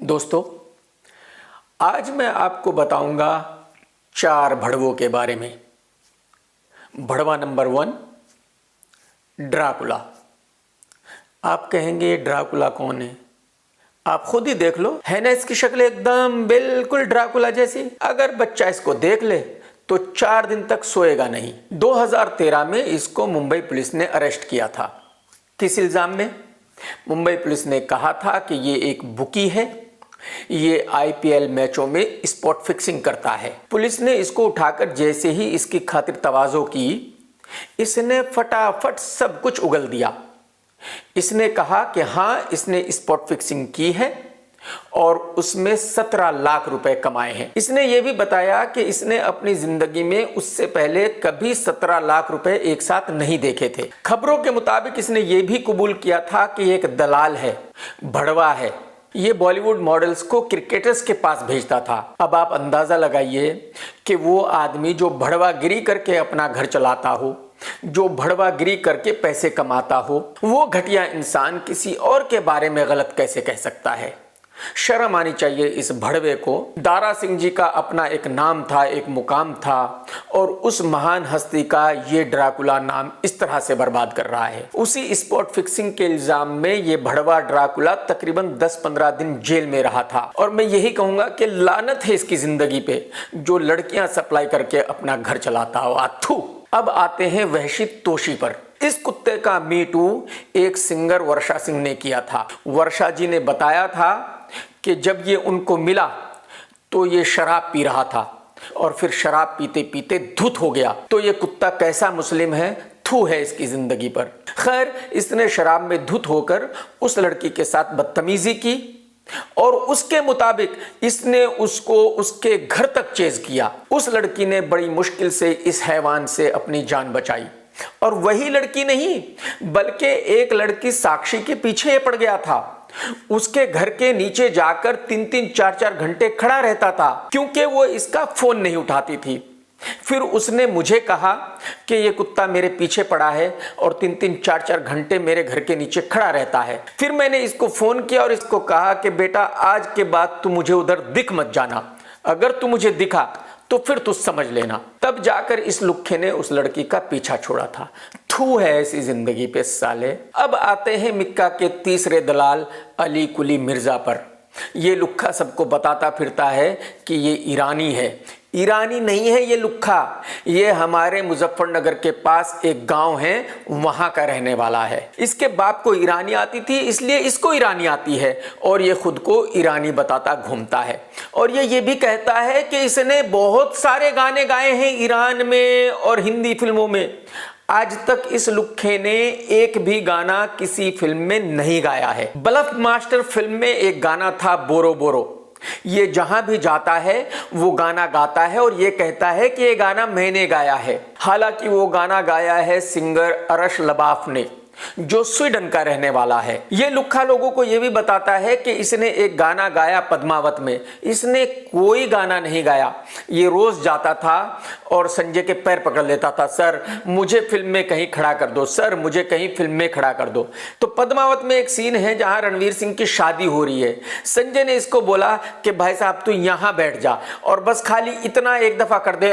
दोस्तों, आज मैं आपको बताऊंगा 4 भड़वों के बारे में। भड़वा नंबर 1, ड्राकुला। आप कहेंगे ड्राकुला कौन है? आप खुद ही देख लो, है ना इसकी शक्ल एकदम बिल्कुल ड्राकुला जैसी। अगर बच्चा इसको देख ले तो 4 दिन तक सोएगा नहीं। 2013 में इसको मुंबई पुलिस ने अरेस्ट किया था। किस इल्जाम में? मुंबई पुलिस ने कहा था कि ये एक बुकी है, ये IPL मैचों में स्पॉट फिक्सिंग करता है। पुलिस ने इसको उठाकर जैसे ही इसकी खातिर तवाज़ो की, इसने फटाफट सब कुछ उगल दिया। इसने कहा कि हाँ, इसने स्पॉट फिक्सिंग की है और उसमें 17 लाख रुपए कमाए हैं। इसने ये भी बताया कि इसने अपनी जिंदगी में उससे पहले कभी 17 लाख रुपए एक साथ नहीं देखे थे। खबरों के मुताबिक इसने ये भी कबूल किया था कि ये एक दलाल है, भड़वा है। ये बॉलीवुड मॉडल्स को क्रिकेटर्स के पास भेजता था। अब आप अंदाजा लगाइए कि वो आदमी जो भड़वागिरी करके अपना घर चलाता हो, जो भड़वागिरी करके पैसे कमाता हो, वो घटिया इंसान किसी और के बारे में गलत कैसे कह सकता है? शर्म आनी चाहिए इस भड़वे को। दारा सिंह जी का अपना एक नाम था, एक मुकाम था, और उस महान हस्ती का ये ड्राकुला नाम इस तरह से बर्बाद कर रहा है। उसी स्पॉट फिक्सिंग के इल्जाम में ये भड़वा ड्राकुला तकरीबन 10-15 दिन जेल में रहा था। और मैं यही कहूंगा कि लानत है इसकी जिंदगी पे, जो लड़कियां सप्लाई करके अपना घर चलाता हो। अथू। अब आते हैं वहशी तोशी पर। इस कुत्ते का मी टू एक सिंगर वर्षा सिंह ने किया था। वर्षा जी ने बताया था कि जब ये उनको मिला तो ये शराब पी रहा था और फिर शराब पीते पीते धुत हो गया। तो ये कुत्ता कैसा मुस्लिम है, थू है इसकी जिंदगी पर। खैर, इसने शराब में धुत होकर उस लड़की के साथ बदतमीजी की और उसके मुताबिक इसने उसको उसके घर तक चेज किया। उस लड़की ने बड़ी मुश्किल से इस हैवान से अपनी जान बचाई। और वही लड़की नहीं, बल्कि एक लड़की साक्षी के पीछे पड़ गया था। उसके घर के नीचे जाकर 3-3, 4-4 घंटे खड़ा रहता था, क्योंकि वो इसका फोन नहीं उठाती थी। फिर उसने मुझे कहा कि ये कुत्ता मेरे पीछे पड़ा है और 3-3, 4-4 घंटे मेरे घर के नीचे खड़ा रहता है। फिर मैंने इसको फोन किया और इसको कहा कि बेटा, आज के बाद तू मुझे उधर दिख मत जाना। अगर तू मुझे दिखा तो फिर तू समझ लेना। तब जाकर इस लुक्खे ने उस लड़की का पीछा छोड़ा था। थू है ऐसी जिंदगी पे साले। अब आते हैं मिक्का के तीसरे दलाल अली कुली मिर्जा पर। ये लुक्खा सबको बताता फिरता है कि ये ईरानी है। ईरानी नहीं है ये लुक्खा, ये हमारे मुजफ्फरनगर के पास एक गांव है, वहां का रहने वाला है। इसके बाप को ईरानी आती थी, इसलिए इसको ईरानी आती है और ये खुद को ईरानी बताता घूमता है। और ये भी कहता है कि इसने बहुत सारे गाने गाए हैं ईरान में और हिंदी फिल्मों में। आज तक इस लुक्खे ने एक भी गाना किसी फिल्म में नहीं गाया है। ब्लफ मास्टर फिल्म में एक गाना था, बोरो बोरो। ये जहां भी जाता है वो गाना गाता है और ये कहता है कि ये गाना मैंने गाया है। हालांकि वो गाना गाया है सिंगर अरश लबाफ ने, जो स्वीडन का रहने वाला है। ये लुक्खा लोगों को ये भी बताता है कि इसने एक गाना गाया पद्मावत में। इसने कोई गाना नहीं गाया। ये रोज जाता था और संजय के पैर पकड़ लेता था, सर मुझे फिल्म में कहीं खड़ा कर दो, सर मुझे कहीं फिल्म में खड़ा कर दो। तो पद्मावत में एक सीन है जहां रणवीर सिंह की शादी हो रही है। संजय ने इसको बोला कि भाई साहब तू यहां बैठ जा और बस खाली इतना एक दफा कर दे,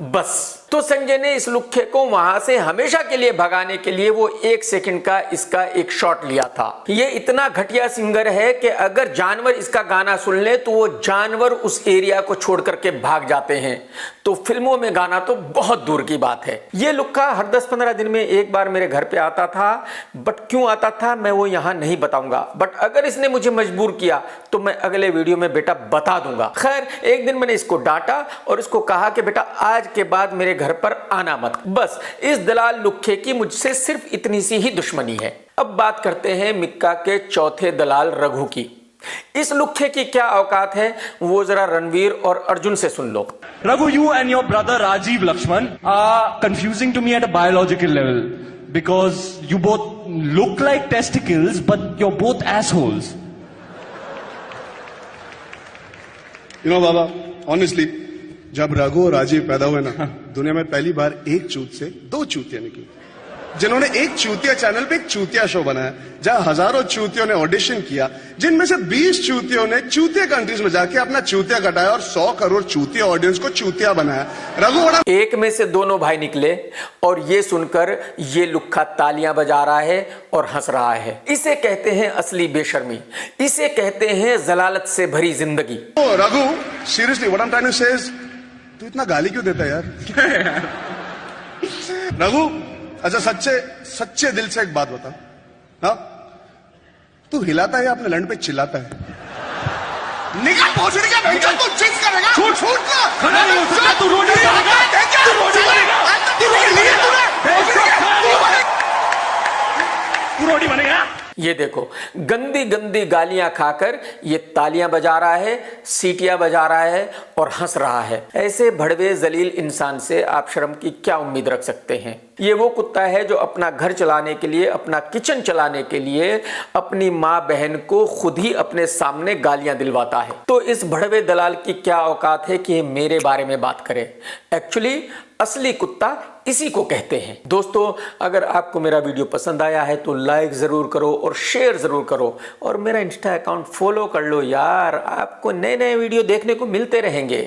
बस। तो संजय ने इस लुक्खे को वहां से हमेशा के लिए भगाने के लिए वो 1 सेकंड का इसका एक शॉट लिया था। ये इतना घटिया सिंगर है कि अगर जानवर इसका गाना सुन ले तो वो जानवर उस एरिया को छोड़ करके भाग जाते हैं। तो फिल्मों में गाना तो बहुत दूर की बात है। ये लुक्खा हर 10-15 दिन में एक बार मेरे घर पे आता था, बट क्यों आता था मैं वो यहां नहीं बताऊंगा। बट अगर इसने मुझे मजबूर किया तो मैं अगले वीडियो में बेटा बता दूंगा। खैर, एक दिन मैंने इसको डांटा और इसको कहा कि बेटा आज के बाद मेरे घर पर आना मत। बस इस दलाल लुक्खे की मुझसे सिर्फ इतनी सी ही दुश्मनी है। अब बात करते हैं मिक्का के चौथे दलाल रघु की। इस लुक्खे की क्या औकात है वो जरा रणवीर और अर्जुन से सुन लो। Raghu, you and your brother Rajiv Lakshman are confusing to me at a biological level because you both look like testicles but you're both assholes. You know Baba, honestly, जब रघु और राजीव पैदा हुए ना, दुनिया में पहली बार एक चूत से 2 चूतियां निकली। जिन्होंने एक चूतिया चैनल पे एक चूतिया शो बनाया जहां हजारों चूतियों ने ऑडिशन किया, जिनमें से 20 चूतियों ने चूतिया कंट्रीज में जाके अपना चूतिया कटाया और 100 करोड़ चूतिया ऑडियंस को चूतिया बनाया। रघु बड़ा एक में से दोनों भाई निकले और ये सुनकर ये लुक्खा तालियां बजा रहा है और हंस रहा है। इसे कहते हैं असली बेशर्मी, इसे कहते हैं जलालत से भरी जिंदगी। Raghu, seriously what I am trying to say is, तू इतना गाली क्यों देता है यार? रघु, अच्छा सच्चे दिल से एक बात बता, हाँ, तू हिलाता है या अपने लंड पे चिल्लाता है? निकाल पहुंचने का भेजा तू चीज करेगा, छूट का खड़ा नहीं हो सकता, तू रोटी बनेगा, तू रोटी बनेगा, तू रोटी बनेगा। ये देखो, गंदी गंदी गालियां खाकर ये तालियां बजा रहा है, सीटियां बजा रहा है और हंस रहा है। ऐसे भड़वे जलील इंसान से आप शर्म की क्या उम्मीद रख सकते हैं? ये वो कुत्ता है जो अपना घर चलाने के लिए, अपना किचन चलाने के लिए अपनी माँ बहन को खुद ही अपने सामने गालियां दिलवाता है। तो इस भड़वे दलाल की क्या औकात है कि मेरे बारे में बात करे? एक्चुअली असली कुत्ता इसी को कहते हैं। दोस्तों, अगर आपको मेरा वीडियो पसंद आया है तो लाइक जरूर करो और शेयर जरूर करो और मेरा इंस्टा अकाउंट फॉलो कर लो यार, आपको नए नए वीडियो देखने को मिलते रहेंगे।